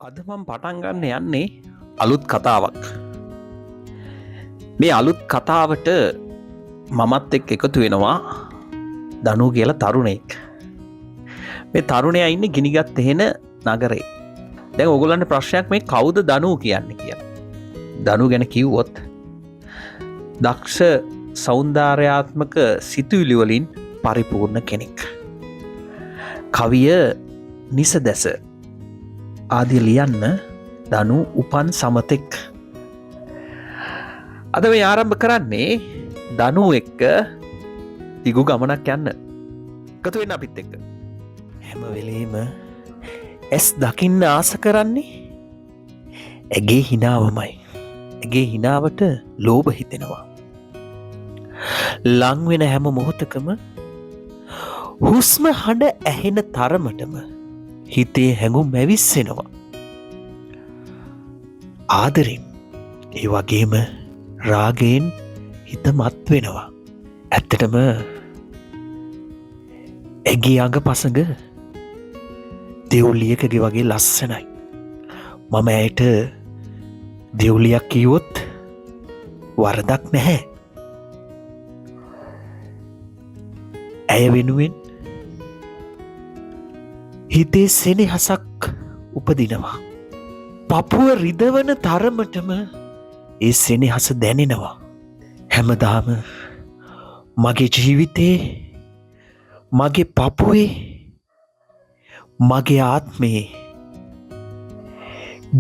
අද මම පටන් ගන්න යන්නේ අලුත් කතාවක්. මේ අලුත් කතාවට මමත් එක්ක එකතු වෙනවා දනු කියලා තරුණයෙක්. මේ තරුණයා ඉන්නේ ගිනිගත් එහෙන නගරේ. දැන් ඔයගොල්ලන්ට ප්‍රශ්නයක් මේ කවුද දනු කියන්නේ කියලා. දනු ගැන කිව්වොත් දක්ෂ සෞන්දර්යාත්මක සිතුවිලි වලින් පරිපූර්ණ කෙනෙක්. කවිය නිසදැස ආදිය ලියන්න දනු උපන් සමතෙක්. අද මේ ආරම්භ කරන්නේ දනු එක්ක දිගු ගමනක් යන්න. එකතු වෙන්න අපිත් එක්ක. හැම වෙලේම ඇස් දකින්න ආස කරන්නේ ඇගේ හිනාවමයි. ඇගේ හිනාවට ලෝභ හිතෙනවා. ලං වෙන හැම මොහොතකම හුස්ම හඬ ඇහෙන තරමටම හිතේ හැඟුම් මැවිස්සෙනවා. ආදරෙන් ඒ වගේම රාගයෙන් හිත මත් වෙනවා. ඇත්තටම ඇගේ අඟ පසඟ දෙව්ලියකගේ වගේ ලස්සනයි. මම ඇයට දෙව්ලියක් කිව්වොත් වරදක් නැහැ. ඇය වෙනුවෙන් හිතේ සෙනෙහසක් උපදිනවා. පපුව රිදවන තරමටම ඒ සෙනෙහස දැනෙනවා. හැමදාම මගේ ජීවිතේ, මගේ පපුවේ, මගේ ආත්මයේ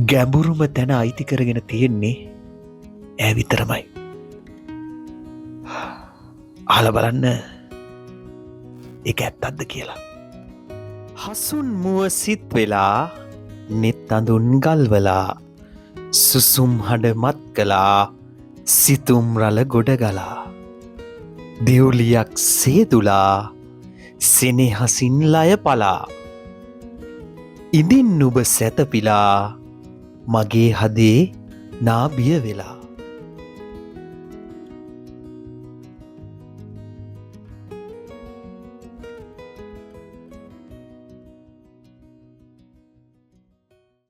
ගැඹුරුම තැන අයිති කරගෙන තියෙන්නේ ඇය විතරමයි. අහලා බලන්න ඒක ඇත්තක්ද කියලා. හසුන් මුව සිත් වෙලා නෙත් අඳුන් ගල්වලා සුසුම් හඬ මත් කළා සිතුම් රළ ගොඩ ගලා දෙව්ලියක් සේදුලා සෙනෙහසින් ලය පලා ඉදින් නුඹ සැතපිලා මගේ හදේ නාබිය වෙලා.